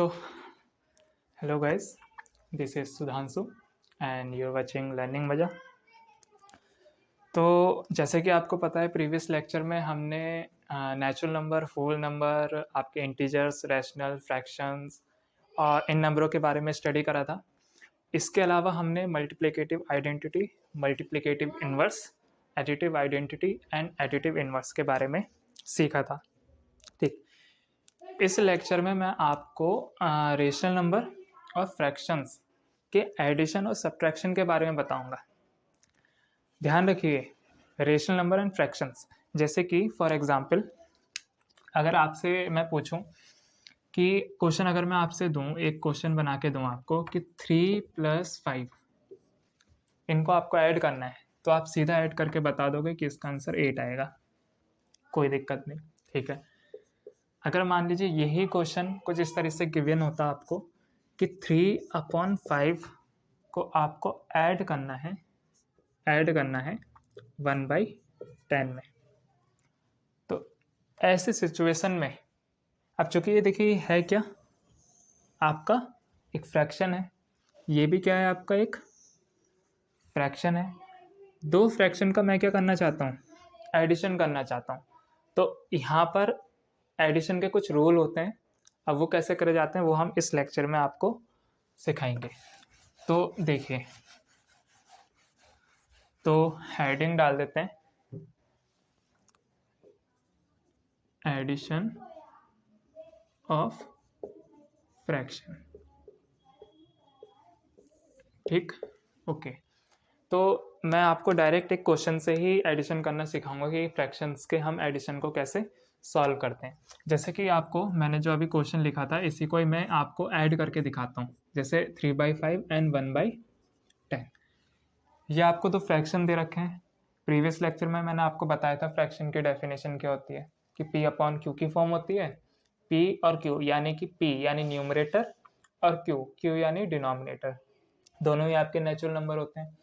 So, hello guys, this is Sudhanshu and you're watching Learning मजा। तो जैसे कि आपको पता है प्रीवियस लेक्चर में हमने नेचुरल नंबर, होल नंबर, आपके इंटीजर्स, रैशनल, फ्रैक्शंस और इन नंबरों के बारे में स्टडी करा था। इसके अलावा हमने multiplicative identity, multiplicative inverse, additive identity and additive inverse के बारे में सीखा था। ठीक, इस लेक्चर में मैं आपको रेशनल नंबर और फ्रैक्शंस के एडिशन और सब्ट्रैक्शन के बारे में बताऊंगा। ध्यान रखिए, रेशनल नंबर एंड फ्रैक्शंस, जैसे कि फॉर एग्जांपल अगर आपसे मैं पूछूं कि क्वेश्चन अगर मैं आपसे दूं, एक क्वेश्चन बना के दूं आपको कि 3 + 5 इनको आपको ऐड करना है, तो आप सीधा ऐड करके बता दोगे कि इसका आंसर 8 आएगा, कोई दिक्कत नहीं। ठीक है, अगर मान लीजिए यही क्वेश्चन कुछ इस तरह से गिवन होता आपको कि 3/5 को आपको ऐड करना है 1/10 में, तो ऐसे सिचुएशन में अब चूंकि ये देखिए है क्या, आपका एक फ्रैक्शन है, ये भी क्या है, आपका एक फ्रैक्शन है। दो फ्रैक्शन का मैं क्या करना चाहता हूँ, एडिशन करना चाहता हूँ। तो यहाँ पर एडिशन के कुछ रूल होते हैं, अब वो कैसे करे जाते हैं वो हम इस लेक्चर में आपको सिखाएंगे। तो देखिए, तो हेडिंग डाल देते हैं एडिशन ऑफ फ्रैक्शन। ठीक, ओके। तो मैं आपको डायरेक्ट एक क्वेश्चन से ही एडिशन करना सिखाऊंगा कि फ्रैक्शंस के हम एडिशन को कैसे सॉल्व करते हैं। जैसे कि आपको मैंने जो अभी क्वेश्चन लिखा था इसी को ही मैं आपको ऐड करके दिखाता हूँ। जैसे 3/5 एंड 1/10, ये आपको तो फ्रैक्शन दे रखे हैं। प्रीवियस लेक्चर में मैंने आपको बताया था फ्रैक्शन की डेफिनेशन क्या होती है कि P/Q की फॉर्म होती है। P और Q यानी कि P यानी न्यूमरेटर और Q यानी डिनोमिनेटर, दोनों ही आपके नेचुरल नंबर होते हैं।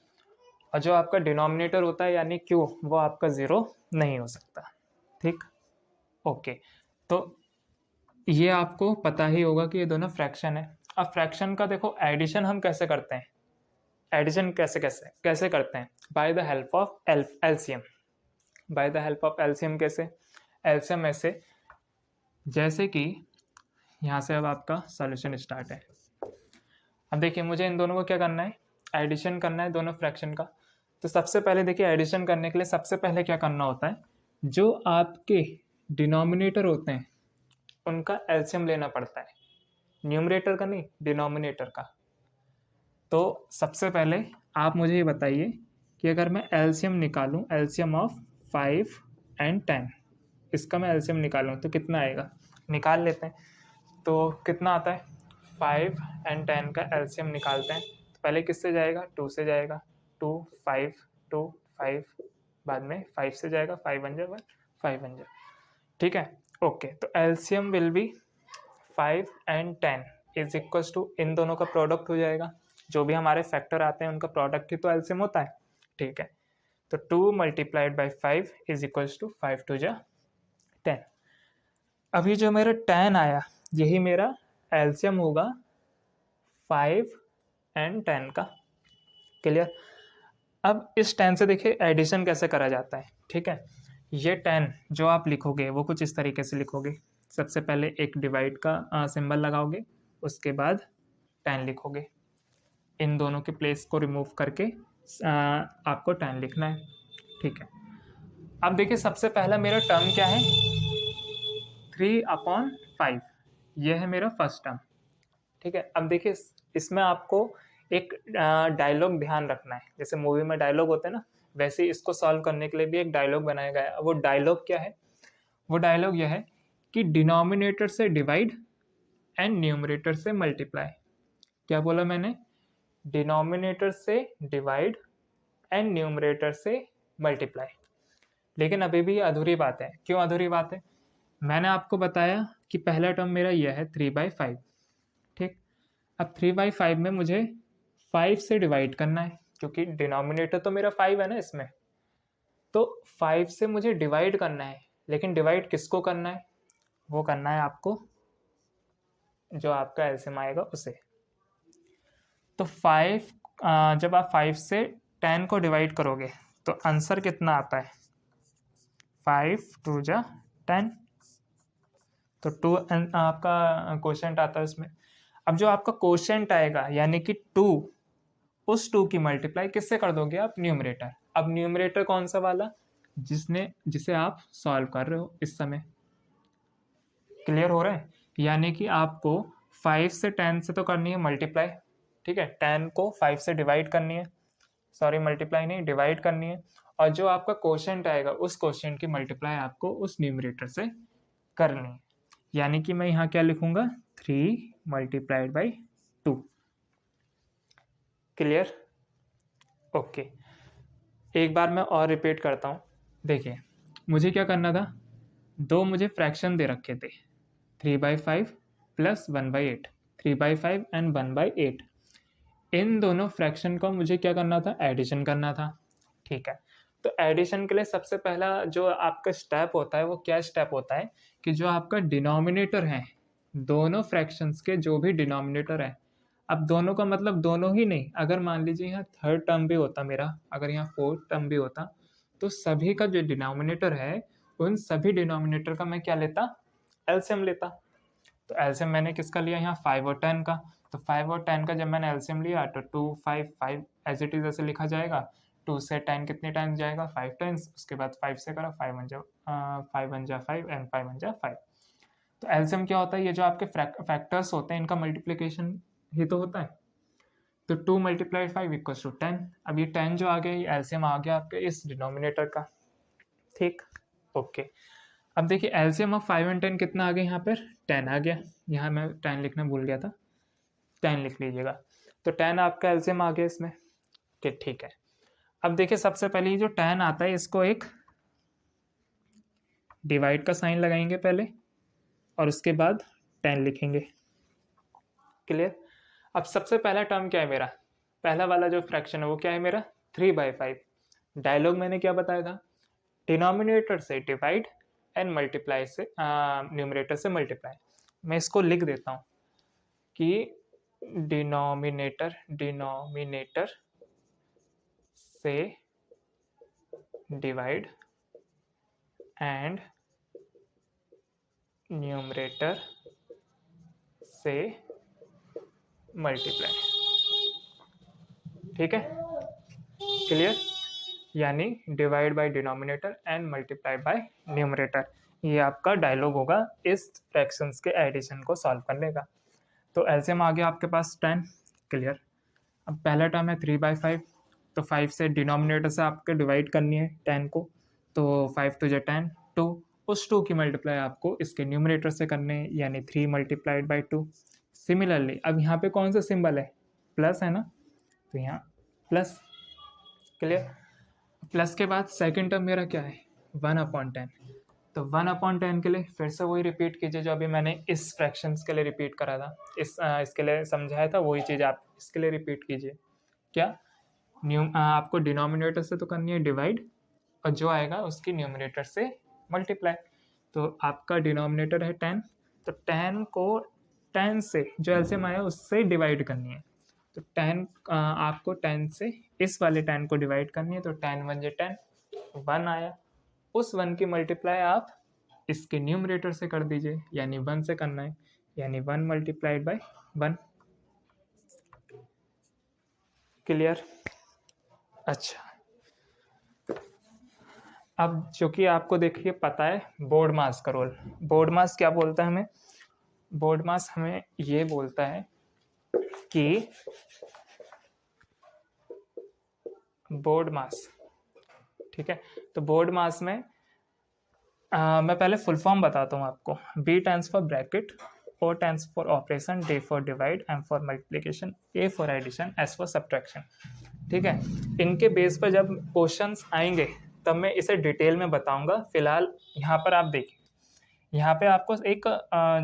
और जो आपका डिनोमिनेटर होता है यानी Q, वो आपका 0 नहीं हो सकता। ठीक, ओके। तो ये आपको पता ही होगा कि ये दोनों फ्रैक्शन है। अब फ्रैक्शन का देखो एडिशन हम कैसे करते हैं, एडिशन कैसे करते हैं, by the help of LCM. By the help of LCM कैसे, एलसीएम ऐसे, जैसे कि यहाँ से अब आपका सॉल्यूशन स्टार्ट है। अब देखिए मुझे इन दोनों को क्या करना है, एडिशन करना है दोनों फ्रैक्शन का। तो सबसे पहले देखिए एडिशन करने के लिए सबसे पहले क्या करना होता है, जो आपके डिनोमिनेटर होते हैं उनका एलसीएम लेना पड़ता है, न्यूमरेटर का नहीं, डिनोमिनेटर का। तो सबसे पहले आप मुझे ये बताइए कि अगर मैं एलसीएम निकालूं, एलसीएम ऑफ 5 एंड 10, इसका मैं एलसीएम निकालूं तो कितना आएगा, निकाल लेते हैं। तो कितना आता है, 5 एंड 10 का एलसीएम निकालते हैं। तो पहले किससे जाएगा, 2 से जाएगा, 2 5 2 5, बाद में 5 से जाएगा, 5 1 1 5 1। ठीक है, ओके। तो LCM will be 5 and 10 is equals to, इन दोनों का प्रोडक्ट हो जाएगा, जो भी हमारे फैक्टर आते हैं उनका प्रोडक्ट ही तो एलसीएम होता है। ठीक है, तो 2 × 5 इज इक्वल्स टू 5 2 जा 10। अभी जो मेरा 10 आया यही मेरा एलसीएम होगा 5 एंड 10 का। क्लियर। अब इस 10 से देखिए एडिशन कैसे करा जाता है। ठीक है, ये 10 जो आप लिखोगे वो कुछ इस तरीके से लिखोगे, सबसे पहले एक डिवाइड का सिंबल लगाओगे, उसके बाद 10 लिखोगे, इन दोनों के प्लेस को रिमूव करके आपको 10 लिखना है। ठीक है, अब देखिए सबसे पहला मेरा टर्म क्या है, 3/5, यह है मेरा फर्स्ट टर्म। ठीक है, अब देखिए इसमें आपको एक डायलॉग ध्यान रखना है, जैसे मूवी में डायलॉग होते हैं ना, वैसे इसको सॉल्व करने के लिए भी एक डायलॉग बनाया गया है। वो डायलॉग क्या है, वो डायलॉग यह है कि डिनोमिनेटर से डिवाइड एंड न्यूमरेटर से मल्टीप्लाई। क्या बोला मैंने, डिनोमिनेटर से डिवाइड एंड न्यूमरेटर से मल्टीप्लाई। लेकिन अभी भी अधूरी बात है। क्यों अधूरी बात है, मैंने आपको बताया कि पहला टर्म मेरा यह है 3/5। ठीक, अब 3/5 में मुझे 5 से डिवाइड करना है, क्योंकि डिनोमिनेटर तो मेरा 5 है ना इसमें, तो 5 से मुझे डिवाइड करना है। लेकिन डिवाइड किसको करना है, वो करना है आपको जो आपका एलसीएम आएगा उसे। तो 5 जब आप 5 से 10 को डिवाइड करोगे तो आंसर कितना आता है? 5 2 जा 10, तो 2 आपका क्वोशंट आता है उसमें। अब जो आपका क्वोशंट आएगा यानी कि 2, उस 2 की मल्टीप्लाई किससे कर दोगे आप? न्यूमरेटर। अब न्यूमरेटर कौन सा वाला? जिसे आप सॉल्व कर रहे हो इस समय। क्लियर हो रहा है? यानी कि आपको 5 से 10 से तो करनी है मल्टीप्लाई, ठीक है, 10 को 5 से डिवाइड करनी है, सॉरी मल्टीप्लाई नहीं, डिवाइड करनी है, और जो आपका क्वोशंट आएगा उस क्वोशंट की मल्टीप्लाई आपको उस न्यूमरेटर से करनी है। यानी कि मैं यहाँ क्या लिखूंगा? 3 मल्टीप्लाइड बाई 2। क्लियर? ओके, एक बार मैं और रिपीट करता हूँ। देखिए मुझे क्या करना था, दो मुझे फ्रैक्शन दे रखे थे, 3/5 प्लस 1/8, 3/5 एंड 1/8। इन दोनों फ्रैक्शन को मुझे क्या करना था? एडिशन करना था। ठीक है, तो एडिशन के लिए सबसे पहला जो आपका स्टेप होता है वो क्या स्टेप होता है कि जो आपका डिनोमिनेटर है, दोनों फ्रैक्शंस के जो भी डिनोमिनेटर है, अब दोनों का मतलब दोनों ही नहीं, अगर मान लीजिए यहाँ थर्ड टर्म भी होता मेरा, अगर यहाँ फोर्थ टर्म भी होता, तो सभी का जो डिनोमिनेटर है उन सभी डिनोमिनेटर का मैं क्या लेता? एलसीएम लेता। तो एलसीएम मैंने किसका लिया यहाँ? 5 और 10 का। तो 5 और 10 का जब मैंने एलसीएम लिया तो 2 5 5 एज इट इज ऐसे लिखा जाएगा। 2 से 10 कितने टाइम्स जाएगा? 5 टाइम्स। उसके बाद 5 से करा, 5 1 जा 5 एंड 5 1 जा 5। तो एलसीएम क्या होता है? ये जो आपके फैक्टर्स होते हैं इनका मल्टीप्लीकेशन ही तो होता है। तो 2 मल्टीप्लाइड 5 इक्वल्स टू 10। अब ये 10 जो आ गया ये एलसीएम आ गया आपके इस डिनोमिनेटर का। ठीक, ओके। अब देखिए एलसीएम ऑफ 5 एंड 10 कितना आ गया? यहाँ पर 10 आ गया। यहाँ मैं 10 लिखना भूल गया था, 10 लिख लीजिएगा। तो 10 आपका एलसीएम आ गया इसमें। ठीक है, अब देखिए सबसे पहले जो 10 आता है इसको एक डिवाइड का साइन लगाएंगे पहले, और उसके बाद 10 लिखेंगे। क्लियर? अब सबसे पहला टर्म क्या है मेरा? पहला वाला जो फ्रैक्शन है वो क्या है मेरा? 3/5। डायलॉग मैंने क्या बताया था? डिनोमिनेटर से डिवाइड एंड मल्टीप्लाई से न्यूमरेटर से मल्टीप्लाई। मैं इसको लिख देता हूँ कि डिनोमिनेटर से डिवाइड एंड न्यूमरेटर से मल्टीप्लाई। ठीक है, क्लियर? यानी divide by denominator and multiply by numerator, ये आपका डायलॉग होगा इस फ्रैक्शंस के एडिशन को सॉल्व करने का। तो एलसीएम आ गया आपके पास 10। क्लियर? अब पहला टर्म है 3/5, तो 5 से डिनोमिनेटर से आपको डिवाइड करनी है 10 को, तो 5 तो 10, 2, उस 2 की मल्टीप्लाई आपको इसके न्यूमरेटर से करने, यानी 3 मल्टीप्लाइड बाई 2। सिमिलरली अब यहाँ पे कौन सा सिंबल है? प्लस है ना, तो यहाँ प्लस। क्लियर? प्लस के बाद सेकेंड टर्म मेरा क्या है? 1/10। तो 1/10 के लिए फिर से वही रिपीट कीजिए जो अभी मैंने इस फ्रैक्शंस के लिए रिपीट करा था, इसके लिए समझाया था, वही चीज़ आप इसके लिए रिपीट कीजिए। क्या? आपको डिनोमिनेटर से तो करनी है डिवाइड, और जो आएगा उसकी न्यूमरेटर से मल्टीप्लाई। तो आपका डिनोमिनेटर है 10, तो 10 को 10 से जो एलसीएम आया उससे डिवाइड करनी है। तो 10 आपको 10 से इस वाले 10 को डिवाइड करनी है, तो 10 1 जे 10, 1 आया। उस 1 की मल्टीप्लाई आप इसके न्यूमरेटर से कर दीजिए, यानी 1 से करना है, यानी 1 मल्टीप्लाइड बाय 1। क्लियर? अच्छा, अब चूंकि आपको देखिए पता है बोर्ड मास का रोल। बोर्ड मास क्या बोलता है हमें? बोर्ड मास हमें ये बोलता है कि बोर्ड मास, ठीक है, तो बोर्ड मास में मैं पहले फुल फॉर्म बताता हूँ आपको। B stands for bracket, O stands for operation, D for divide, M for multiplication, A for addition, S for subtraction. ठीक है, इनके बेस पर जब क्वेश्चंस आएंगे तब मैं इसे डिटेल में बताऊंगा। फिलहाल यहाँ पर आप देखिए, यहाँ पे आपको एक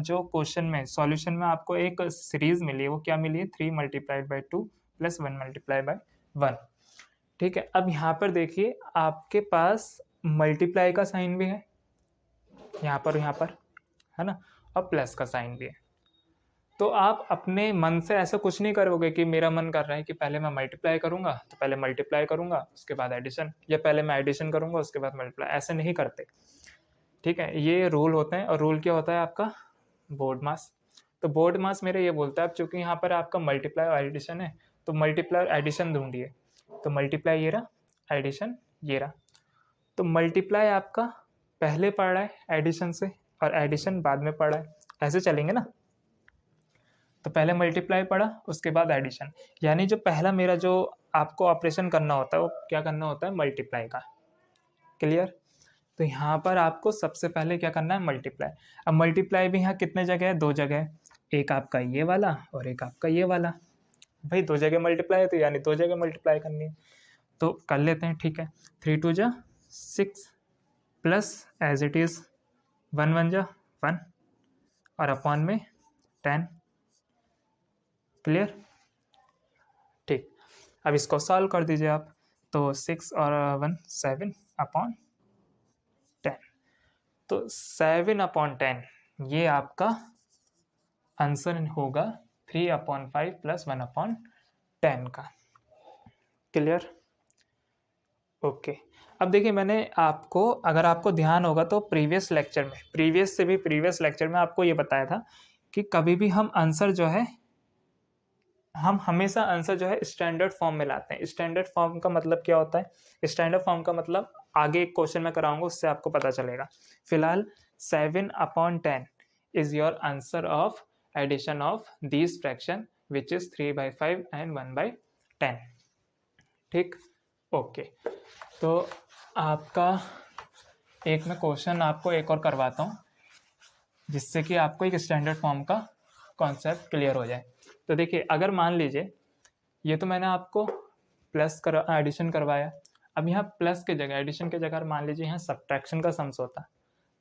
जो क्वेश्चन में सॉल्यूशन में आपको एक सीरीज मिली है, वो क्या मिली है? 3 multiplied by 2 plus 1 multiplied by 1। ठीक है, अब यहाँ पर देखिए आपके पास मल्टीप्लाई का साइन भी है यहाँ पर है ना, और प्लस का साइन भी है। तो आप अपने मन से ऐसा कुछ नहीं करोगे कि मेरा मन कर रहा है कि पहले मैं मल्टीप्लाई करूंगा तो पहले मल्टीप्लाई करूंगा उसके बाद एडिशन, या पहले मैं एडिशन करूंगा उसके बाद मल्टीप्लाई, ऐसे नहीं करते। ठीक है, ये रूल होते हैं। और रूल क्या होता है आपका? बोर्ड मास। तो बोर्ड मास मेरा ये बोलता है, अब चूंकि यहाँ पर आपका मल्टीप्लाई और एडिशन है तो मल्टीप्लाई और एडिशन ढूंढिए। तो मल्टीप्लाई ये रहा, एडिशन ये रहा। तो मल्टीप्लाई आपका पहले पढ़ रहा है एडिशन से और एडिशन बाद में पढ़ रहा है, ऐसे चलेंगे ना। तो पहले मल्टीप्लाई पढ़ा उसके बाद एडिशन, यानी जो पहला मेरा जो आपको ऑपरेशन करना होता है वो क्या करना होता है? मल्टीप्लाई का। क्लियर? तो यहाँ पर आपको सबसे पहले क्या करना है? मल्टीप्लाई। अब मल्टीप्लाई भी यहाँ कितने जगह है? 2 जगह है, एक आपका ये वाला और एक आपका ये वाला। भाई 2 जगह मल्टीप्लाई है तो यानी 2 जगह मल्टीप्लाई करनी है, तो कर लेते हैं। ठीक है, 3 2 जा 6 प्लस एज इट इज़ 1 1 जा 1 और अपॉन में 10। क्लियर? ठीक, अब इसको सॉल्व कर दीजिए आप। तो 6 और 1 7 अपॉन 10, तो 7 अपॉन 10 ये आपका आंसर होगा 3 अपॉन 5 प्लस 1 अपॉन 10 का। क्लियर? ओके। अब देखिए मैंने आपको, अगर आपको ध्यान होगा तो प्रीवियस लेक्चर में आपको ये बताया था कि कभी भी हम आंसर जो है, हम हमेशा आंसर जो है स्टैंडर्ड फॉर्म में लाते हैं। स्टैंडर्ड फॉर्म का मतलब क्या होता है? स्टैंडर्ड फॉर्म का मतलब आगे एक क्वेश्चन में कराऊंगा उससे आपको पता चलेगा। फिलहाल 7 upon 10 is your answer of addition of these fraction which is 3/5 and 1/10। ठीक, ओके। तो आपका एक मैं क्वेश्चन आपको एक और करवाता हूँ जिससे कि आपको एक स्टैंडर्ड फॉर्म का कॉन्सेप्ट क्लियर हो जाए। तो देखिए, अगर मान लीजिए ये तो मैंने आपको प्लस कर एडिशन करवाया, अब यहाँ प्लस के जगह, एडिशन के जगह मान लीजिए यहाँ सब्ट्रैक्शन का सम्स होता,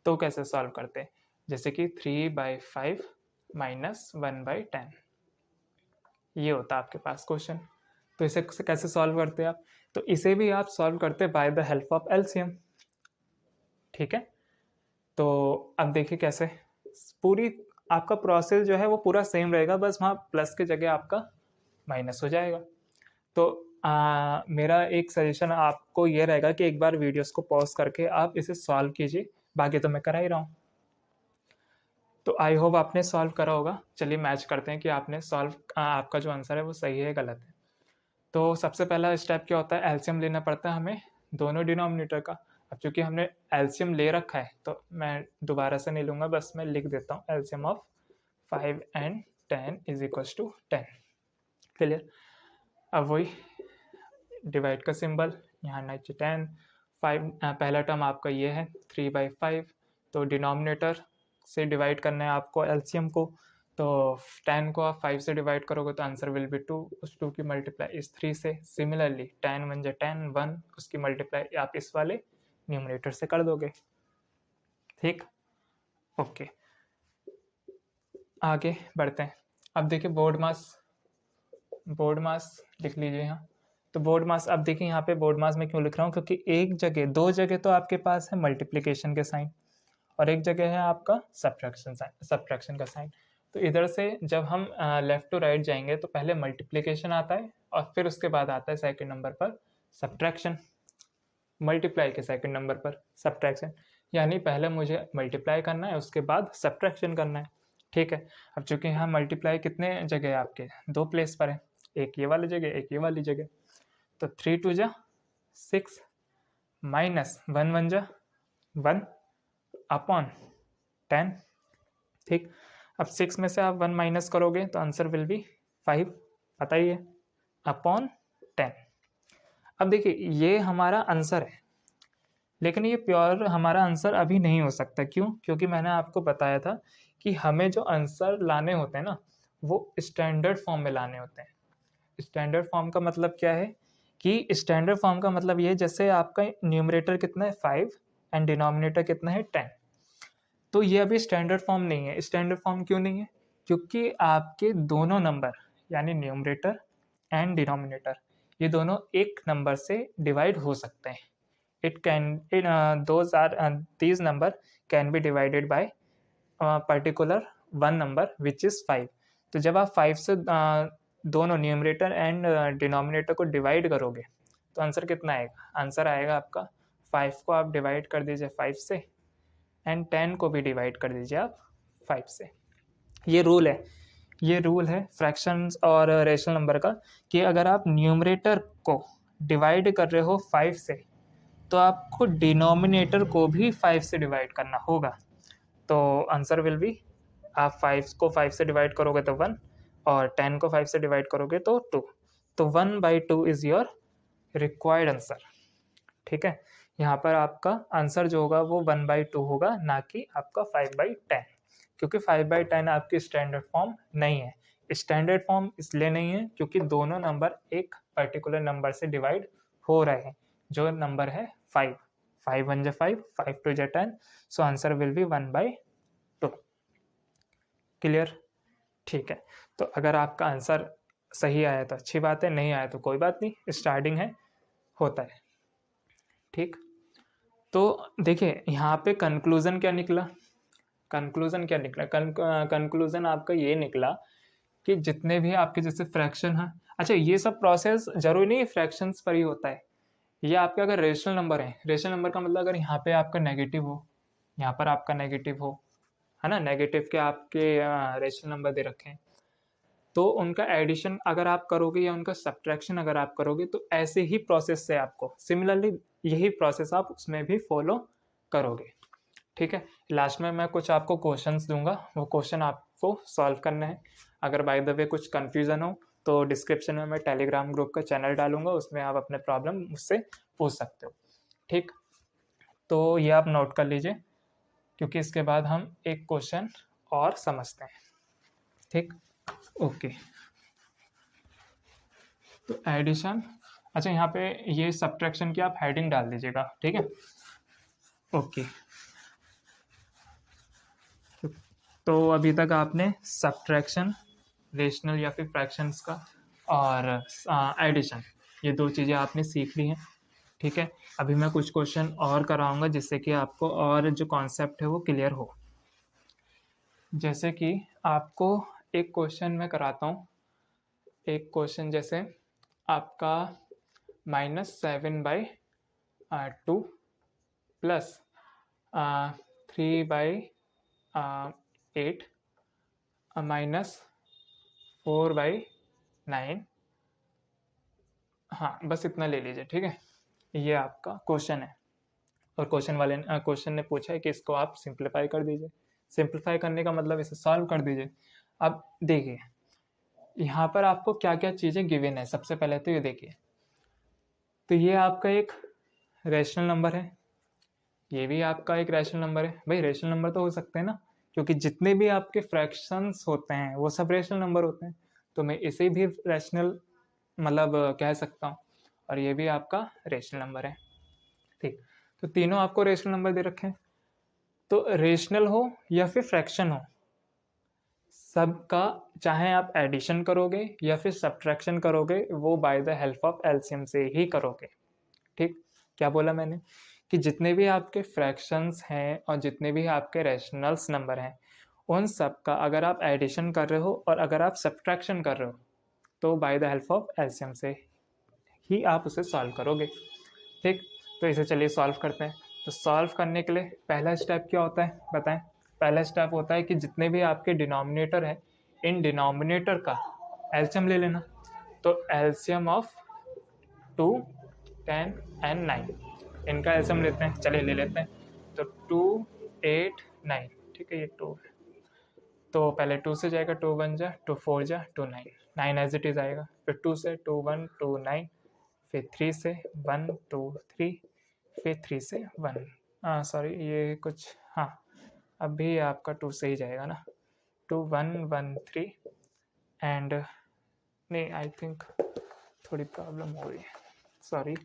तो कैसे सॉल्व करते हैं? जैसे कि 3/5 माइनस 1/10 ये होता आपके पास क्वेश्चन। तो इसे कैसे सॉल्व करते हैं आप? तो इसे भी आप सॉल्व करते by the help of LCM. ठीक है, तो अब देखिए कैसे पूरी आपका प्रोसेस जो है वो पूरा सेम रहेगा, बस वहाँ प्लस की जगह आपका माइनस हो जाएगा। तो मेरा एक सजेशन आपको ये रहेगा कि एक बार वीडियोस को पॉज करके आप इसे सॉल्व कीजिए, बाकी तो मैं करा ही रहा हूँ। तो आई होप आपने सॉल्व करा होगा। चलिए मैच करते हैं कि आपने सॉल्व, आपका जो आंसर है वो सही है गलत है। तो सबसे पहला स्टेप क्या होता है? एलसीएम लेना पड़ता है हमें दोनों डिनोमिनेटर का। अब चूंकि हमने एलसीएम ले रखा है तो मैं दोबारा से नहीं लूँगा, बस मैं लिख देता हूँ LCM of 5 and 10 is equals to 10। Clear? अब वही डिवाइड का सिंबल यहाँ 10 5, पहला टर्म आपका ये है 3/5, तो डिनोमिनेटर से डिवाइड करना है आपको एलसीएम को। तो 10 को आप 5 से डिवाइड करोगे तो आंसर विल बी 2, उस 2 की मल्टीप्लाई इस 3 से। सिमिलरली 10 1 10 1, उसकी मल्टीप्लाई आप इस वाले न्यूमरेटर से कर दोगे। ठीक, ओके, आगे बढ़ते हैं। अब देखिए बोर्ड मास लिख लीजिए यहाँ। तो बोर्ड मास, अब देखिए यहाँ पे बोर्ड मास में क्यों लिख रहा हूँ, क्योंकि एक जगह, 2 जगह तो आपके पास है मल्टीप्लिकेशन के साइन और एक जगह है आपका सब्ट्रैक्शन का साइन। तो इधर से जब हम लेफ्ट टू राइट जाएंगे तो पहले मल्टीप्लिकेशन आता है और फिर उसके बाद आता है सेकंड नंबर पर सब्ट्रैक्शन, मल्टीप्लाई के सेकंड नंबर पर सब्ट्रैक्शन। यानी पहले मुझे मल्टीप्लाई करना है उसके बाद सब्ट्रैक्शन करना है। ठीक है, अब चूंकि यहाँ मल्टीप्लाई कितने जगह है आपके? 2 प्लेस पर है, एक ये वाली जगह एक ये वाली जगह। तो 3 2 जा 6 माइनस 1 1 जा 1 अपॉन 10। ठीक, अब 6 में से आप 1 माइनस करोगे तो आंसर विल बी 5, पता ही है, अपॉन 10। अब देखिए ये हमारा आंसर है, लेकिन ये प्योर हमारा आंसर अभी नहीं हो सकता। क्यों? क्योंकि मैंने आपको बताया था कि हमें जो आंसर लाने होते हैं ना वो स्टैंडर्ड फॉर्म में लाने होते हैं। स्टैंडर्ड फॉर्म का मतलब क्या है? कि स्टैंडर्ड फॉर्म का मतलब ये, जैसे आपका न्यूमरेटर कितना है 5 एंड डिनोमिनेटर कितना है 10, तो ये अभी स्टैंडर्ड फॉर्म नहीं है। स्टैंडर्ड फॉर्म क्यों नहीं है? क्योंकि आपके दोनों नंबर यानी न्यूमरेटर एंड डिनोमिनेटर ये दोनों एक नंबर से डिवाइड हो सकते हैं। these number can be divided by particular one number which is 5। तो जब आप 5 से दोनों न्यूमरेटर एंड डिनोमिनेटर को डिवाइड करोगे तो आंसर कितना आएगा? आंसर आएगा आपका 5 को आप डिवाइड कर दीजिए 5 से एंड 10 को भी डिवाइड कर दीजिए आप 5 से। ये रूल है फ्रैक्शंस और रेशनल नंबर का कि अगर आप न्यूमरेटर को डिवाइड कर रहे हो 5 से तो आपको डिनोमिनेटर को भी 5 से डिवाइड करना होगा। तो आंसर विल बी, आप 5 को 5 से डिवाइड करोगे तो 1 और 10 को 5 से डिवाइड करोगे तो 2। तो 1/2 इज़ योर रिक्वायर्ड आंसर। ठीक है, यहाँ पर आपका आंसर जो होगा वो 1/2 होगा, ना कि आपका 5/10, क्योंकि 5/10 आपकी स्टैंडर्ड फॉर्म नहीं है। स्टैंडर्ड फॉर्म इसलिए नहीं है क्योंकि दोनों नंबर एक पर्टिकुलर नंबर से डिवाइड हो रहे हैं, जो नंबर है 5। 5 1 5, 5 2 10, so answer will be 1/2। Clear? ठीक है, तो अगर आपका आंसर सही आया तो अच्छी बात है, नहीं आया तो कोई बात नहीं, स्टार्टिंग है, होता है। ठीक, तो देखिए यहाँ पे कंक्लूजन क्या निकला? कंक्लूजन आपका ये निकला कि जितने भी आपके जैसे फ्रैक्शन हैं, अच्छा ये सब प्रोसेस जरूरी नहीं फ्रैक्शंस पर ही होता है, ये आपके अगर रेशनल नंबर है, रेशनल नंबर का मतलब अगर यहाँ पे आपका नेगेटिव हो, यहाँ पर आपका नेगेटिव हो, है ना, नेगेटिव के आपके रेशनल नंबर दे रखे हैं, तो उनका एडिशन अगर आप करोगे या उनका सब्ट्रैक्शन अगर आप करोगे तो ऐसे ही प्रोसेस से आपको सिमिलरली यही प्रोसेस आप उसमें भी फॉलो करोगे। ठीक है, लास्ट में मैं कुछ आपको क्वेश्चंस दूंगा, वो क्वेश्चन आपको सॉल्व करना है। अगर बाय द वे कुछ कन्फ्यूज़न हो तो डिस्क्रिप्शन में मैं टेलीग्राम ग्रुप का चैनल डालूंगा, उसमें आप अपने प्रॉब्लम मुझसे पूछ सकते हो। ठीक, तो ये आप नोट कर लीजिए, क्योंकि इसके बाद हम एक क्वेश्चन और समझते हैं। ठीक, ओके, तो एडिशन, अच्छा यहाँ पे ये सब्ट्रैक्शन की आप हेडिंग डाल दीजिएगा। ठीक है, ओके, तो अभी तक आपने सब्ट्रैक्शन, रेशनल या फिर फ्रैक्शंस का, और एडिशन, ये दो चीज़ें आपने सीख ली हैं। ठीक है, अभी मैं कुछ क्वेश्चन और कराऊंगा जिससे कि आपको और जो कॉन्सेप्ट है वो क्लियर हो। जैसे कि आपको एक क्वेश्चन मैं कराता हूँ, एक क्वेश्चन जैसे आपका -7/2 प्लस 3/8 -4/9, हाँ बस इतना ले लीजिए। ठीक है, ये आपका क्वेश्चन है, और क्वेश्चन ने पूछा है कि इसको आप सिंप्लीफाई कर दीजिए। सिंप्लीफाई करने का मतलब इसे सॉल्व कर दीजिए। अब देखिए यहाँ पर आपको क्या क्या चीज़ें गिवन है। सबसे पहले तो ये देखिए, तो ये आपका एक रैशनल नंबर है, ये भी आपका एक रैशनल नंबर है। भाई रैशनल नंबर तो हो सकते हैं ना, क्योंकि जितने भी आपके फ्रैक्शंस होते हैं वो सब रैशनल नंबर होते हैं, तो मैं इसे भी रैशनल मतलब कह सकता हूँ, और ये भी आपका रैशनल नंबर है। ठीक, तो तीनों आपको रेशनल नंबर दे रखे हैं, तो रेशनल हो या फिर फ्रैक्शन हो, सबका चाहे आप एडिशन करोगे या फिर सब्ट्रैक्शन करोगे वो by the help of LCM से ही करोगे। ठीक, क्या बोला मैंने कि जितने भी आपके फ्रैक्शंस हैं और जितने भी आपके रेशनल्स नंबर हैं, उन सब का अगर आप एडिशन कर रहे हो और अगर आप सब्ट्रैक्शन कर रहे हो तो by the help of LCM से ही आप उसे सॉल्व करोगे। ठीक, तो इसे चलिए सॉल्व करते हैं। तो सॉल्व करने के लिए पहला स्टेप क्या होता है बताएं? पहला स्टेप होता है कि जितने भी आपके डिनोमिनेटर हैं, इन डिनोमिनेटर का एलसीएम ले लेना। तो एलसीएम ऑफ 2, 10 एंड 9, इनका एलसीएम लेते हैं, चलिए ले लेते हैं। तो 2 8 9, ठीक है, ये 2 है, तो पहले 2 से जाएगा, 2 1 जा, 2 4 जा, 2 9, 9 एज इट इज़ आएगा। फिर 2 से 2 1 2 9, फिर 3 से 1 2 3, फिर 3 से 1, सॉरी ये कुछ, हाँ अभी आपका 2 से ही जाएगा ना, 2 1 1 3 एंड नहीं, आई थिंक थोड़ी प्रॉब्लम हो रही है, सॉरी,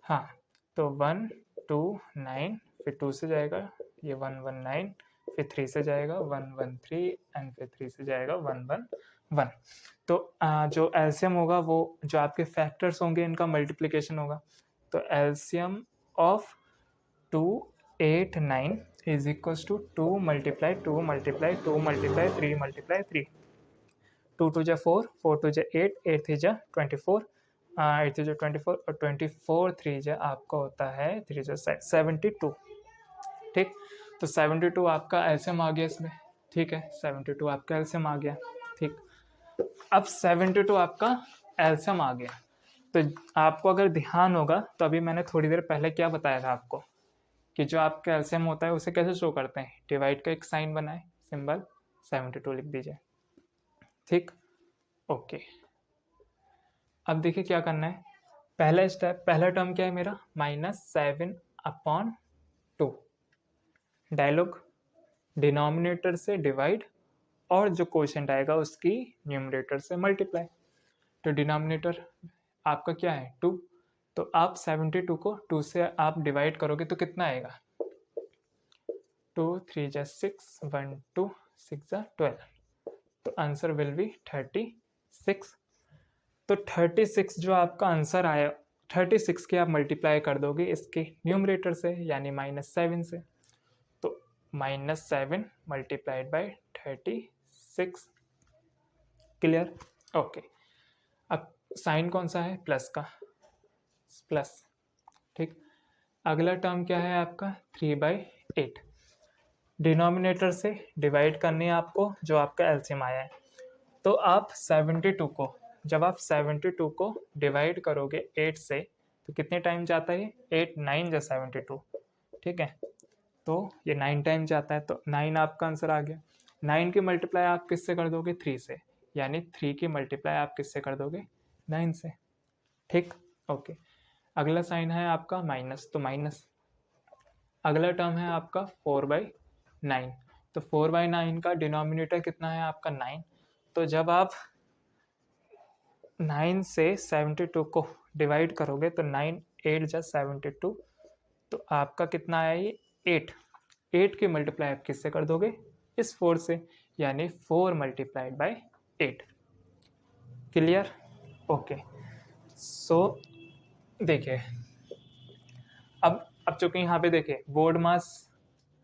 हाँ, तो 1 2 9, फिर 2 से जाएगा ये 1 1 9, फिर 3 से जाएगा 1 1 3 एंड फिर 3 से जाएगा 1 1 1। तो जो एलसीएम होगा वो जो आपके फैक्टर्स होंगे इनका मल्टीप्लिकेशन होगा। तो LCM of 2 8 9 is equals to 2 × 2 × 2 × 3 × 3। 2 2 जा 4, 4 2 जा 8, 8 3 जा 24, 8 3 जा 24 और 24 3 जा आपका होता है 3 जा 72। ठीक, तो 72 आपका एलसीएम आ गया इसमें। ठीक है, 72 आपका एलसीएम आ गया। ठीक, अब 72 आपका एलसीएम आ गया, तो आपको अगर ध्यान होगा तो अभी मैंने थोड़ी देर पहले क्या बताया था आपको कि जो आपका एलसीएम होता है उसे कैसे शो करते हैं, डिवाइड का एक साइन बनाए, सिंबल 72 लिख दीजिए। ठीक, ओके। अब देखिए क्या करना है, पहला स्टेप, पहला टर्म क्या है मेरा, -7/2। डायलॉग, डिनोमिनेटर से डिवाइड और जो क्वोशिएंट आएगा उसकी न्यूमरेटर से मल्टीप्लाई। तो डिनोमिनेटर आपका क्या है 2, तो आप 72 को 2 से आप डिवाइड करोगे तो कितना आएगा, 2 3 जा 6, 1 2 6 जा 12, तो आंसर विल बी 36। तो 36 जो आपका आंसर आया, 36 के आप मल्टीप्लाई कर दोगे इसके न्यूमरेटर से यानी -7 से, तो -7 मल्टीप्लाइड बाई 36। Clear, okay. अब साइन कौन सा है, प्लस का, प्लस। ठीक, अगला टर्म क्या है आपका 3/8। डिनोमिनेटर से डिवाइड करनी है आपको जो आपका एलसीएम आया है, तो आप 72 को, जब आप 72 को डिवाइड करोगे 8 से तो कितने टाइम जाता है, 8 9 जा 72। ठीक है, तो ये 9 टाइम जाता है, तो 9 आपका आंसर आ गया। 9 की मल्टीप्लाई आप किससे कर दोगे, 3 से, यानी 3 की मल्टीप्लाई आप किससे कर दोगे, 9 से। ठीक, ओके। अगला साइन है आपका माइनस, तो माइनस। अगला टर्म है आपका 4/9, तो 4/9 का डिनोमिनेटर कितना है आपका 9, तो जब आप 9 से 72 को डिवाइड करोगे तो 9 8 जा 72, तो आपका कितना आया ये 8। 8 की मल्टीप्लाई आप किससे कर दोगे, इस 4 से, यानी 4 multiplied by 8। Clear, okay. So देखिए, अब चूंकि यहाँ पे देखिए बोर्ड मास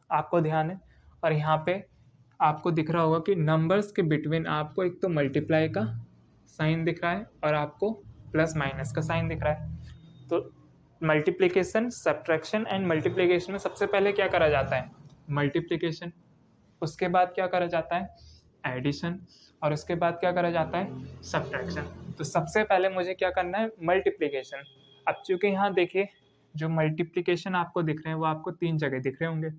आपको ध्यान है, और यहाँ पे आपको दिख रहा होगा कि नंबर्स के बिटवीन आपको एक तो मल्टीप्लाई का साइन दिख रहा है और आपको प्लस माइनस का साइन दिख रहा है। तो मल्टीप्लिकेशन, सब्ट्रैक्शन एंड मल्टीप्लिकेशन में सबसे पहले क्या करा जाता है, मल्टीप्लिकेशन, उसके बाद क्या करा जाता है, एडिशन, और उसके बाद क्या करा जाता है, सब्ट्रैक्शन। तो सबसे पहले मुझे क्या करना है, मल्टीप्लिकेशन। अब चूंकि यहाँ देखिए जो मल्टीप्लिकेशन आपको दिख रहे हैं वो आपको 3 जगह दिख रहे होंगे,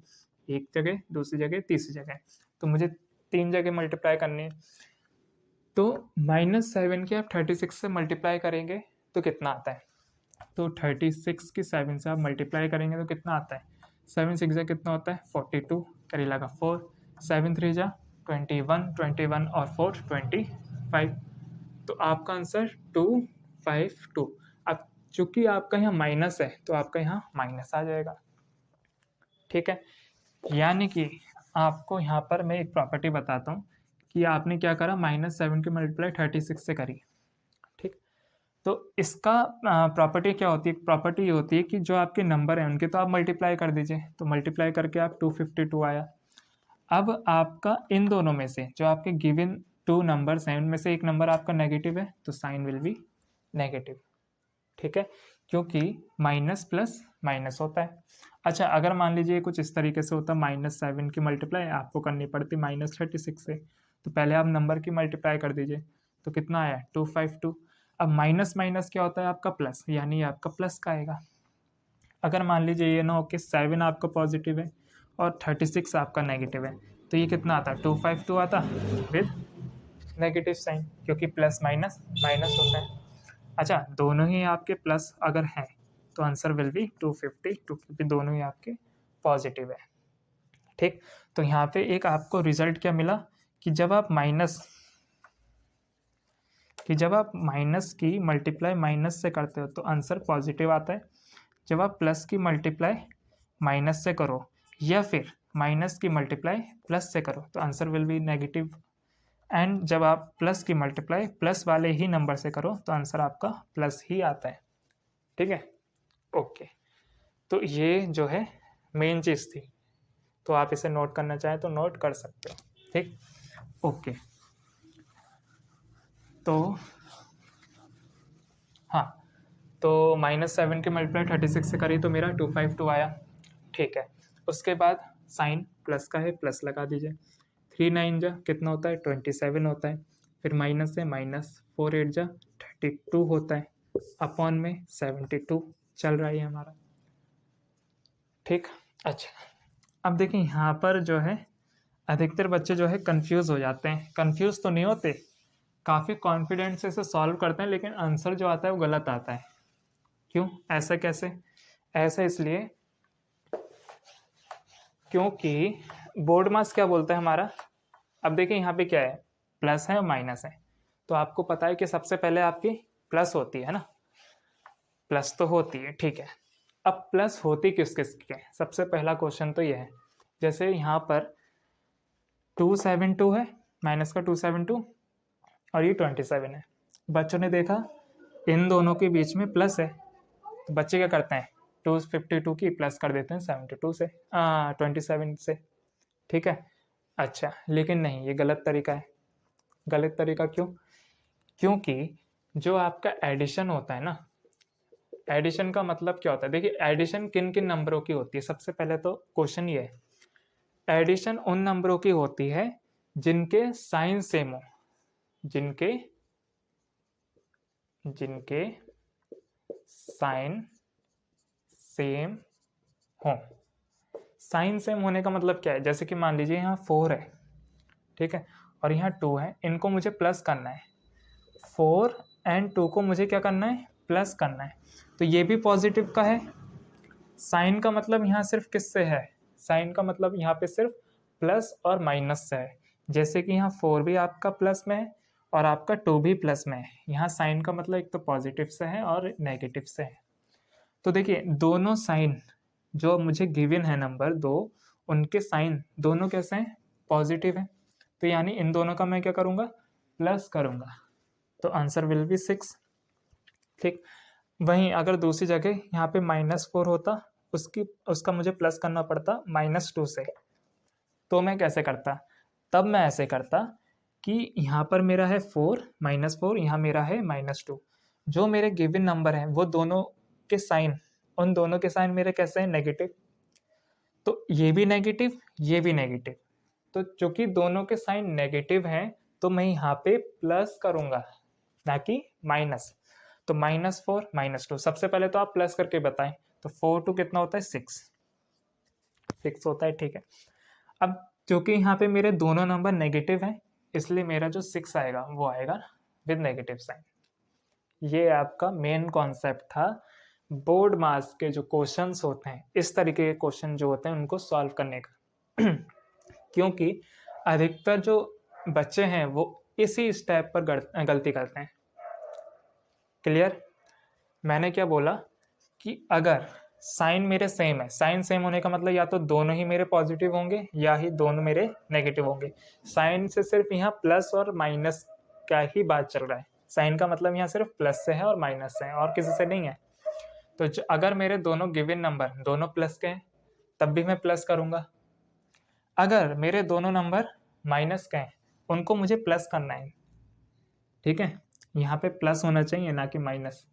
एक जगह, दूसरी जगह, तीसरी जगह, तो मुझे 3 जगह मल्टीप्लाई करनी है। तो -7 के आप 36 से मल्टीप्लाई करेंगे तो कितना आता है, तो 36 की 7 से आप मल्टीप्लाई करेंगे तो कितना आता है, 7 6 जा कितना होता है 42, करी लगा 4, 7 3 जा 21, 21 और 4 25, तो आपका आंसर 252। अब चूंकि आपका यहाँ माइनस है तो आपका यहाँ माइनस आ जाएगा। ठीक है, यानी कि आपको यहाँ पर मैं एक प्रॉपर्टी बताता हूँ कि आपने क्या करा, -7 की मल्टीप्लाई 36 से करी। ठीक, तो इसका प्रॉपर्टी क्या होती है, प्रॉपर्टी ये होती है कि जो आपके नंबर हैं उनके तो आप मल्टीप्लाई कर दीजिए, तो मल्टीप्लाई करके आप 252 आया। अब आपका इन दोनों में से जो आपके गिवन 2 नंबर्स हैं उनमें से एक नंबर आपका नेगेटिव है, तो साइन विल बी नेगेटिव। ठीक है, क्योंकि माइनस प्लस माइनस होता है। अच्छा, अगर मान लीजिए कुछ इस तरीके से होता, -7 की मल्टीप्लाई आपको करनी पड़ती -36 से, तो पहले आप नंबर की मल्टीप्लाई कर दीजिए, तो कितना आया 252। अब माइनस माइनस क्या होता है आपका प्लस, यानी आपका प्लस का आएगा। अगर मान लीजिए ये ना हो कि 7 आपका पॉजिटिव है और 36 आपका नेगेटिव है, तो ये कितना आता, 252 आता विद नेगेटिव साइन, क्योंकि प्लस माइनस माइनस होता है। अच्छा, दोनों ही आपके प्लस अगर हैं तो आंसर विल बी 252, क्योंकि दोनों ही आपके पॉजिटिव है। ठीक, तो यहाँ पे एक आपको रिजल्ट क्या मिला कि जब आप माइनस की मल्टीप्लाई माइनस से करते हो तो आंसर पॉजिटिव आता है। जब आप प्लस की मल्टीप्लाई माइनस से करो या फिर माइनस की मल्टीप्लाई प्लस से करो तो answer will be negative. And जब आप प्लस की मल्टीप्लाई प्लस वाले ही नंबर से करो तो आंसर आपका प्लस ही आता है। ठीक है, ओके। तो ये जो है मेन चीज़ थी, तो आप इसे नोट करना चाहें तो नोट कर सकते हो। ठीक, ओके। तो हाँ, तो -7 के मल्टीप्लाई 36 से करी तो मेरा 252 आया। ठीक है, उसके बाद साइन प्लस का है, प्लस लगा दीजिए। 3 9 जा कितना होता है 27 होता है। फिर माइनस है, -4 8 जा 32 होता है। अपॉन में 72 चल रहा है हमारा। ठीक, अच्छा अब देखिए यहाँ पर जो है अधिकतर बच्चे जो है कंफ्यूज हो जाते हैं। कंफ्यूज तो नहीं होते, काफ़ी कॉन्फिडेंस से इसे सॉल्व करते हैं, लेकिन आंसर जो आता है वो गलत आता है। क्यों, ऐसा कैसे? ऐसा इसलिए क्योंकि बोर्ड मास क्या बोलता है हमारा। अब देखिए यहाँ पे क्या है, प्लस है और माइनस है। तो आपको पता है कि सबसे पहले आपकी प्लस होती है ना, प्लस तो होती है, ठीक है। अब प्लस होती किस किस के, सबसे पहला क्वेश्चन तो ये है। जैसे यहाँ पर 272 है, माइनस का 272 और ये 27 है। बच्चों ने देखा इन दोनों के बीच में प्लस है, तो बच्चे क्या करते हैं 252 की प्लस कर देते हैं 72 से 27 से। ठीक है, अच्छा लेकिन नहीं, ये गलत तरीका है। गलत तरीका क्यों? क्योंकि जो आपका एडिशन होता है ना, एडिशन का मतलब क्या होता है, देखिए एडिशन किन किन नंबरों की होती है। सबसे पहले तो क्वेश्चन ये है, एडिशन उन नंबरों की होती है जिनके साइन सेम हो, जिनके साइन सेम हो। साइन सेम होने का मतलब क्या है, जैसे कि मान लीजिए यहाँ 4 है, ठीक है, और यहाँ 2 है, इनको मुझे प्लस करना है। 4 एंड 2 को मुझे क्या करना है, प्लस करना है। तो ये भी पॉजिटिव का है। साइन का मतलब यहाँ सिर्फ किससे है, साइन का मतलब यहाँ पे सिर्फ प्लस और माइनस से है। जैसे कि यहाँ 4 भी आपका प्लस में है और आपका 2 भी प्लस में है। यहाँ साइन का मतलब एक तो पॉजिटिव से है और नेगेटिव से है। तो देखिए दोनों साइन जो मुझे गिवन है नंबर दो, उनके साइन दोनों कैसे हैं, पॉजिटिव है। तो यानी इन दोनों का मैं क्या करूँगा, प्लस करूँगा, तो आंसर विल बी 6। ठीक, वहीं अगर दूसरी जगह यहाँ पे -4 होता, उसका मुझे प्लस करना पड़ता -2 से, तो मैं कैसे करता, तब मैं ऐसे करता कि यहाँ पर मेरा है 4 -4, यहाँ मेरा है -2। जो मेरे गिवन नंबर हैं वो दोनों के साइन, उन दोनों के साइन मेरे कैसे हैं, नेगेटिव। तो ये भी नेगेटिव, ये भी नेगेटिव, तो चूंकि दोनों के साइन नेगेटिव हैं तो मैं यहाँ पे प्लस करूँगा ना कि माइनस। तो -4 -2, सबसे पहले तो आप प्लस करके बताएं। तो 4 2 कितना होता है, 6 होता है। ठीक है, अब क्योंकि यहाँ पे मेरे दोनों नंबर नेगेटिव हैं, इसलिए मेरा जो 6 आएगा वो आएगा विद नेगेटिव साइन। ये आपका मेन कॉन्सेप्ट था बोर्ड मास के जो क्वेश्चंस होते हैं, इस तरीके के क्वेश्चन जो होते हैं उनको सॉल्व करने का। क्योंकि अधिकतर जो बच्चे हैं वो इसी स्टेप पर गलती करते हैं। क्लियर? मैंने क्या बोला कि अगर साइन मेरे सेम है, साइन सेम होने का मतलब या तो दोनों ही मेरे पॉजिटिव होंगे या ही दोनों मेरे नेगेटिव होंगे। साइन से सिर्फ यहाँ प्लस और माइनस का ही बात चल रहा है। साइन का मतलब यहाँ सिर्फ प्लस से है और माइनस से है, और किसी से नहीं है। तो अगर मेरे दोनों गिवन नंबर दोनों प्लस के हैं तब भी मैं प्लस करूँगा। अगर मेरे दोनों नंबर माइनस के हैं उनको मुझे प्लस करना है। ठीक है, यहाँ पे प्लस होना चाहिए ना कि माइनस।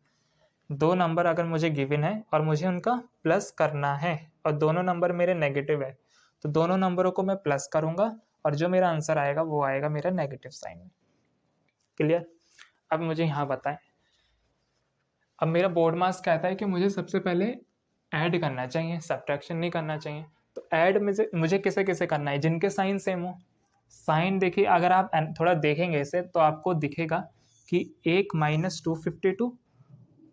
दो नंबर अगर मुझे गिवन है और मुझे उनका प्लस करना है और दोनों नंबर मेरे नेगेटिव है, तो दोनों नंबरों को मैं प्लस करूँगा और जो मेरा आंसर आएगा वो आएगा मेरा नेगेटिव साइन में। क्लियर? अब मुझे यहाँ बताएं, अब मेरा बोर्ड मास कहता है कि मुझे सबसे पहले ऐड करना चाहिए, सब्ट्रैक्शन नहीं करना चाहिए। तो ऐड मुझे किसे किसे करना है, जिनके साइन सेम हो। साइन देखिए, अगर आप थोड़ा देखेंगे इसे तो आपको दिखेगा कि एक -252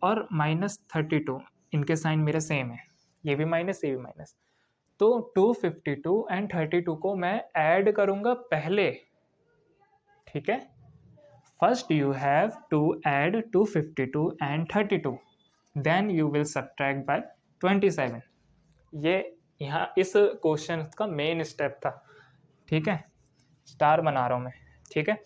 और -32, इनके साइन मेरे सेम है, ये भी माइनस ये भी माइनस। तो 252 एंड 32 को मैं ऐड करूंगा पहले। ठीक है, first you have to add 252 and 32, then you will subtract by 27। ये यहाँ इस क्वेश्चन का मेन स्टेप था। ठीक है, स्टार बना रहा हूँ मैं। ठीक है,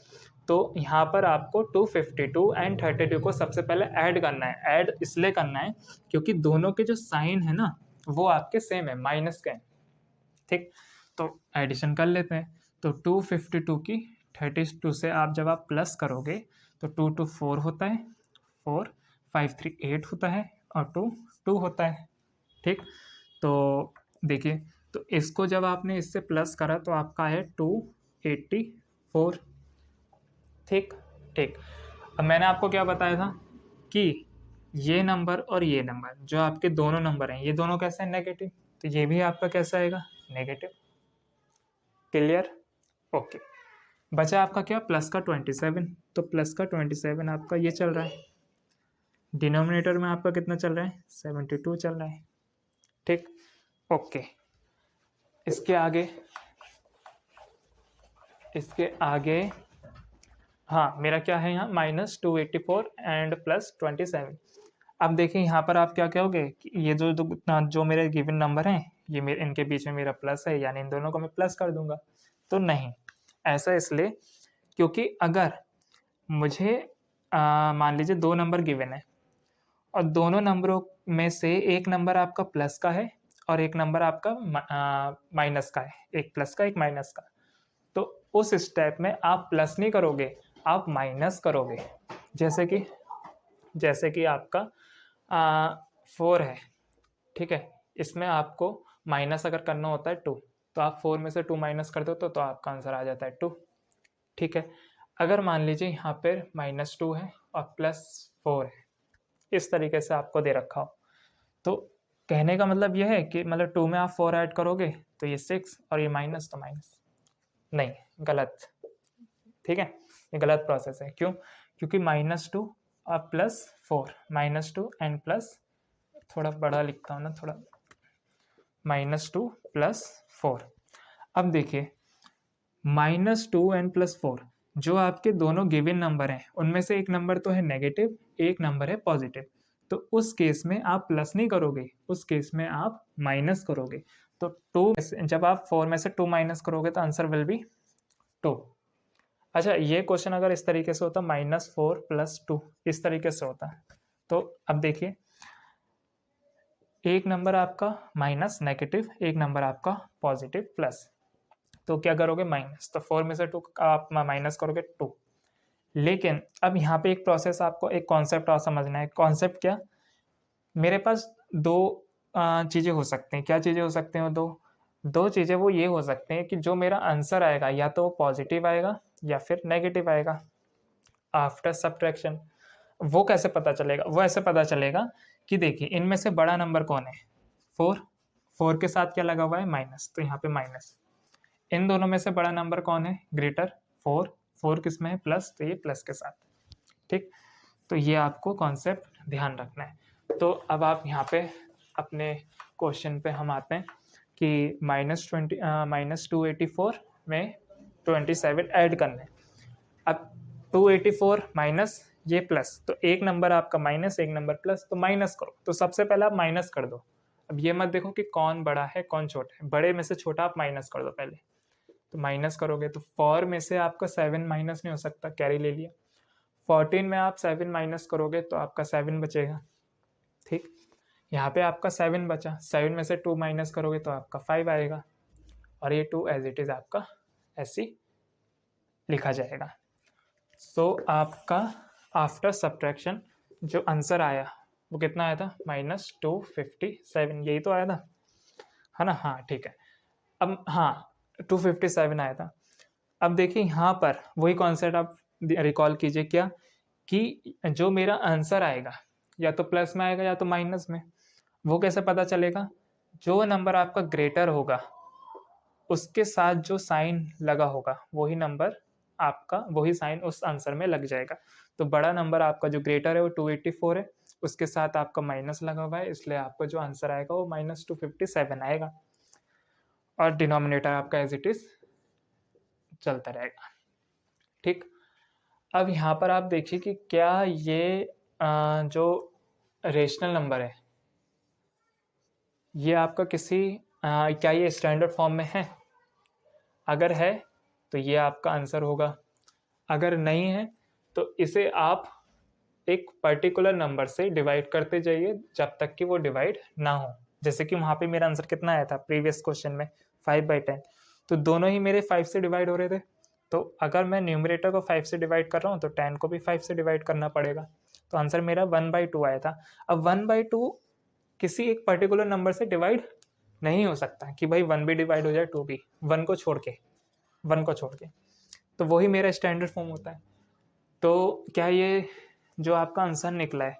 तो यहाँ पर आपको 252 एंड 32 को सबसे पहले ऐड करना है। ऐड इसलिए करना है क्योंकि दोनों के जो साइन है ना वो आपके सेम है, माइनस के। ठीक, तो एडिशन कर लेते हैं। तो 252 की 32 से आप जब आप प्लस करोगे तो 2 2 4 होता है, 4 5 3 8 होता है और 2 2 होता है। ठीक, तो देखिए, तो इसको जब आपने इससे प्लस करा तो आपका है 284। ठीक ठीक, अब मैंने आपको क्या बताया था कि ये नंबर और ये नंबर जो आपके दोनों नंबर हैं, ये दोनों कैसे हैं, नेगेटिव, तो ये भी आपका कैसा आएगा, नेगेटिव। Clear, okay. बचा आपका क्या, प्लस का 27, तो प्लस का 27 आपका ये चल रहा है, डिनोमिनेटर में आपका कितना चल रहा है, 72 चल रहा है। ठीक, ओके। इसके आगे हाँ, मेरा क्या है यहाँ, -284 एंड +27। अब देखिए यहाँ पर आप क्या कहोगे कि ये जो मेरे गिवन नंबर हैं, ये मेरे इनके बीच में मेरा प्लस है, यानी इन दोनों को मैं प्लस कर दूंगा। तो नहीं, ऐसा इसलिए क्योंकि अगर मुझे मान लीजिए 2 नंबर गिवन है और दोनों नंबरों में से एक नंबर आपका प्लस का है और एक नंबर आपका माइनस का है, एक प्लस का एक माइनस का, तो उस स्टेप में आप प्लस नहीं करोगे, आप माइनस करोगे। जैसे कि आपका 4 है, ठीक है, इसमें आपको माइनस अगर करना होता है 2, तो आप 4 में से 2 माइनस कर दो तो आपका आंसर आ जाता है 2। ठीक है, अगर मान लीजिए यहाँ पर -2 है और +4 है, इस तरीके से आपको दे रखा हो, तो कहने का मतलब यह है कि मतलब 2 में आप 4 ऐड करोगे तो ये 6 और ये माइनस, तो माइनस नहीं, गलत। ठीक है, ये गलत प्रोसेस है। क्यों, क्योंकि -2 और +4, -2 एंड प्लस, थोड़ा बड़ा लिखता हूँ ना, थोड़ा, -2 +4। अब देखिए -2 एंड +4 जो आपके दोनों गिवन नंबर हैं, उनमें से एक नंबर तो है नेगेटिव, एक नंबर है पॉजिटिव, तो उस केस में आप प्लस नहीं करोगे, उस केस में आप माइनस करोगे। तो 2, जब आप 4 में से 2 माइनस करोगे तो आंसर विल बी 2। अच्छा, ये क्वेश्चन अगर इस तरीके से होता, -4 + 2, इस तरीके से होता, तो अब देखिए एक नंबर आपका माइनस नेगेटिव, एक नंबर आपका पॉजिटिव प्लस, तो क्या करोगे, माइनस, तो 4 में से 2 आप माइनस करोगे 2। लेकिन अब यहाँ पे एक प्रोसेस, आपको एक कॉन्सेप्ट और समझना है। कॉन्सेप्ट क्या, मेरे पास 2 चीज़ें हो सकती हैं। क्या चीज़ें हो सकती हैं, दो चीज़ें वो ये हो सकते हैं कि जो मेरा आंसर आएगा या तो वो पॉजिटिव आएगा या फिर नेगेटिव आएगा आफ्टर सब्ट्रैक्शन। वो कैसे पता चलेगा, वो ऐसे पता चलेगा कि देखिए इनमें से बड़ा नंबर कौन है, 4 के साथ क्या लगा हुआ है, माइनस, तो यहाँ पे माइनस। इन दोनों में से बड़ा नंबर कौन है, ग्रेटर, 4 किस में है, प्लस, तो ये प्लस के साथ। ठीक, तो ये आपको कॉन्सेप्ट ध्यान रखना है। तो अब आप यहाँ पे अपने क्वेश्चन पे हम आते हैं कि -284 में 27 ऐड करना है। अब 284 माइनस ये प्लस, तो एक नंबर आपका माइनस, एक नंबर प्लस, तो माइनस करो। तो सबसे पहले आप माइनस कर दो। अब ये मत देखो कि कौन बड़ा है कौन छोटा है, बड़े में से छोटा आप माइनस कर दो पहले। तो माइनस करोगे तो 4 में से आपका 7 माइनस नहीं हो सकता, कैरी ले लिया। 14 में आप 7 माइनस करोगे तो आपका 7 बचेगा। ठीक, यहाँ पे आपका 7 बचा, 7 में से 2 माइनस करोगे तो आपका 5 आएगा, और ये 2 एज इट इज आपका ऐसी लिखा जाएगा। सो आपका आफ्टर सब्ट्रैक्शन जो आंसर आया वो कितना आया था, -257, यही तो आया था, है ना, हाँ ठीक है। अब हाँ 257 आया था। अब देखिए यहाँ पर वही कॉन्सेप्ट आप रिकॉल कीजिए, क्या कि जो मेरा आंसर आएगा या तो प्लस में आएगा या तो माइनस में। वो कैसे पता चलेगा, जो नंबर आपका ग्रेटर होगा उसके साथ जो साइन लगा होगा वही नंबर आपका, वही साइन उस आंसर में लग जाएगा। तो बड़ा नंबर आपका जो ग्रेटर है वो 284 है, उसके साथ आपका माइनस लगा हुआ है, इसलिए आपका जो आंसर आएगा वो -257 आएगा, और डिनोमिनेटर आपका एज इट इज चलता रहेगा। ठीक, अब यहाँ पर आप देखिए कि क्या ये जो रेशनल नंबर है ये आपका क्या ये स्टैंडर्ड फॉर्म में है, अगर है तो ये आपका आंसर होगा, अगर नहीं है तो इसे आप एक पर्टिकुलर नंबर से डिवाइड करते जाइए जब तक कि वो डिवाइड ना हो। जैसे कि वहाँ पे मेरा आंसर कितना आया था प्रीवियस क्वेश्चन में, 5/10, तो दोनों ही मेरे 5 से डिवाइड हो रहे थे, तो अगर मैं न्यूमरेटर को 5 से डिवाइड कर रहा हूँ तो 10 को भी 5 से डिवाइड करना पड़ेगा। तो आंसर मेरा 1/2 आया था। अब 1/2 किसी एक पर्टिकुलर नंबर से डिवाइड नहीं हो सकता कि भाई 1 भी डिवाइड हो जाए 2 भी, 1 को छोड़ के। तो वही मेरा स्टैंडर्ड फॉर्म होता है। तो क्या ये जो आपका आंसर निकला है,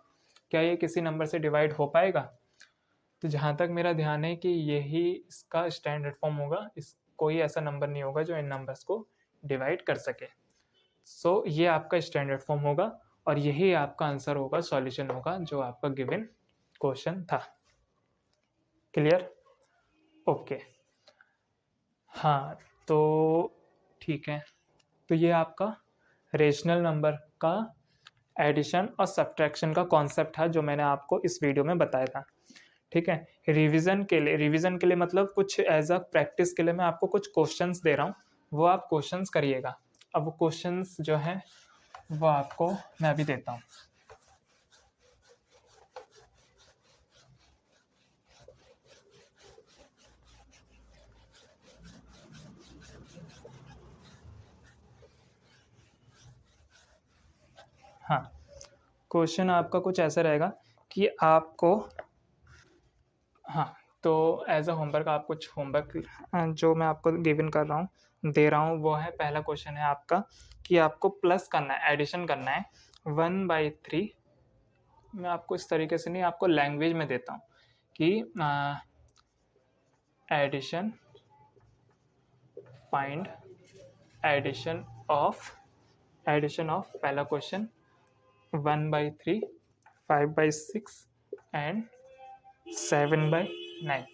क्या ये किसी नंबर से डिवाइड हो पाएगा? तो जहाँ तक मेरा ध्यान है कि यही इसका स्टैंडर्ड फॉर्म होगा। कोई ऐसा नंबर नहीं होगा जो इन नंबर्स को डिवाइड कर सके। सो ये आपका स्टैंडर्ड फॉर्म होगा और यही आपका आंसर होगा, सॉल्यूशन होगा जो आपका गिवन क्वेश्चन था। क्लियर? ओके। हाँ, तो ठीक है। तो ये आपका रेशनल नंबर का एडिशन और सब्ट्रैक्शन का कॉन्सेप्ट था जो मैंने आपको इस वीडियो में बताया था। ठीक है। रिवीजन के लिए मतलब कुछ एज अ प्रैक्टिस के लिए मैं आपको कुछ क्वेश्चंस दे रहा हूँ, वो आप क्वेश्चंस करिएगा। अब वो क्वेश्चंस जो हैं वो आपको मैं अभी देता हूँ। हाँ, क्वेश्चन आपका कुछ ऐसा रहेगा कि आपको, हाँ, तो एज अ होमवर्क आप कुछ होमवर्क जो मैं आपको गिवन कर रहा हूँ दे रहा हूँ वो है, पहला क्वेश्चन है आपका कि आपको प्लस करना है, एडिशन करना है 1/3। मैं आपको इस तरीके से नहीं, आपको लैंग्वेज में देता हूँ कि एडिशन, फाइंड एडिशन ऑफ पहला क्वेश्चन 1/3, 5/6 एंड 7/9।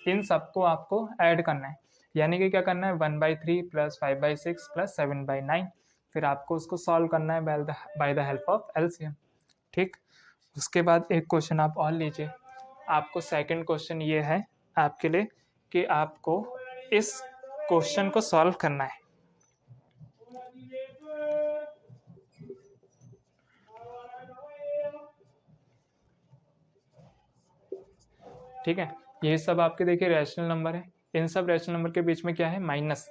इन सबको आपको ऐड करना है, यानी कि क्या करना है 1/3 प्लस 5/6 प्लस 7/9। फिर आपको उसको सॉल्व करना है by the help of LCM. ठीक। उसके बाद एक क्वेश्चन आप और लीजिए। आपको सेकंड क्वेश्चन ये है आपके लिए कि आपको इस क्वेश्चन को सॉल्व करना है। ठीक है। ये सब आपके देखिए रैशनल नंबर है। इन सब रैशनल नंबर के बीच में क्या है, माइनस।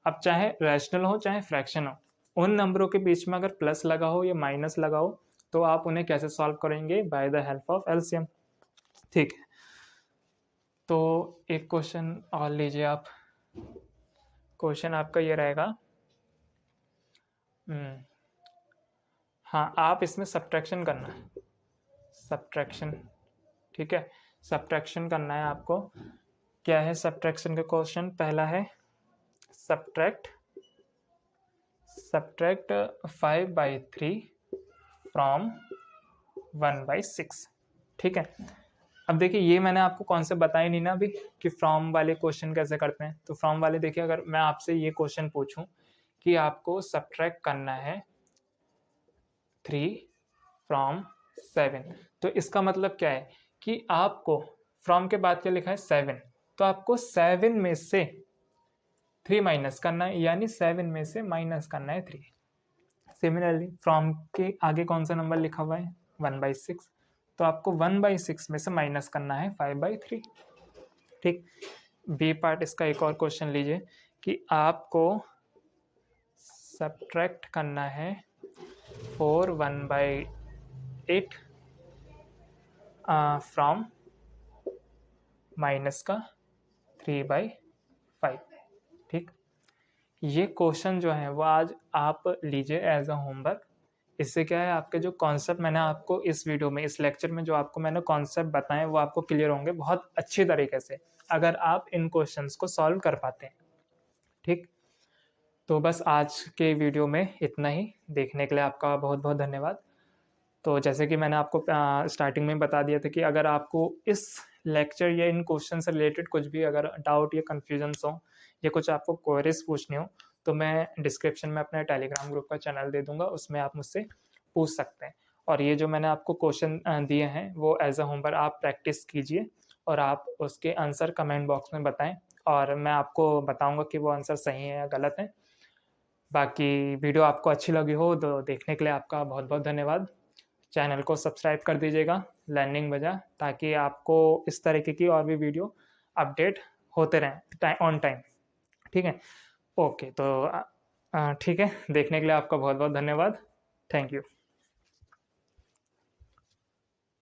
अब चाहे रैशनल हो चाहे फ्रैक्शन हो, उन नंबरों के बीच में अगर प्लस लगा हो या माइनस लगा हो तो आप उन्हें कैसे सॉल्व करेंगे, by the help of LCM. ठीक है। तो एक क्वेश्चन और लीजिए आप। क्वेश्चन आपका ये रहेगा, हाँ, आप इसमें सब्ट्रैक्शन करना है, सब्ट्रैक्शन। ठीक है, सब्ट्रैक्शन करना है आपको। क्या है सब्ट्रैक्शन का क्वेश्चन? पहला है सब्ट्रैक्ट 5/3 फ्रॉम 1/6। ठीक है। अब देखिए ये मैंने आपको कॉन्सेप्ट बताया नहीं ना अभी कि फ्रॉम वाले क्वेश्चन कैसे करते हैं। तो फ्रॉम वाले देखिए, अगर मैं आपसे ये क्वेश्चन पूछूं कि आपको सब्ट्रैक्ट करना है 3 फ्रॉम 7, तो इसका मतलब क्या है कि आपको फ्रॉम के बाद क्या लिखा है 7, तो आपको 7 में से 3 माइनस करना है, यानी 7 में से माइनस करना है 3। सिमिलरली फ्रॉम के आगे कौन सा नंबर लिखा हुआ है 1/6, तो आपको 1/6 में से माइनस करना है 5/3। ठीक। बी पार्ट इसका एक और क्वेश्चन लीजिए कि आपको सब्ट्रैक्ट करना है 4 1/8 फ्रॉम माइनस का 3/5। ठीक। ये क्वेश्चन जो है वो आज आप लीजिए एज अ होमवर्क। इससे क्या है, आपके जो कॉन्सेप्ट मैंने आपको इस वीडियो में, इस लेक्चर में जो आपको मैंने कॉन्सेप्ट बताए वो आपको क्लियर होंगे बहुत अच्छी तरीके से अगर आप इन क्वेश्चंस को सॉल्व कर पाते हैं। ठीक। तो बस आज के वीडियो में इतना ही। देखने के लिए आपका बहुत बहुत धन्यवाद। तो जैसे कि मैंने आपको स्टार्टिंग में बता दिया था कि अगर आपको इस लेक्चर या इन क्वेश्चन से रिलेटेड कुछ भी अगर डाउट या कन्फ्यूजन्स हो या कुछ आपको क्वेरीज पूछनी हो तो मैं डिस्क्रिप्शन में अपना टेलीग्राम ग्रुप का चैनल दे दूंगा, उसमें आप मुझसे पूछ सकते हैं। और ये जो मैंने आपको क्वेश्चन दिए हैं वो एज अ होमवर्क आप प्रैक्टिस कीजिए और आप उसके आंसर कमेंट बॉक्स में बताएं और मैं आपको बताऊंगा कि वो आंसर सही है या गलत है। बाकी वीडियो आपको अच्छी लगी हो तो देखने के लिए आपका बहुत बहुत धन्यवाद। चैनल को सब्सक्राइब कर दीजिएगा लर्निंग वजह, ताकि आपको इस तरीके की और भी वीडियो अपडेट होते रहें ऑन टाइम। ठीक है। ओके, तो ठीक है, देखने के लिए आपका बहुत बहुत धन्यवाद। Thank you.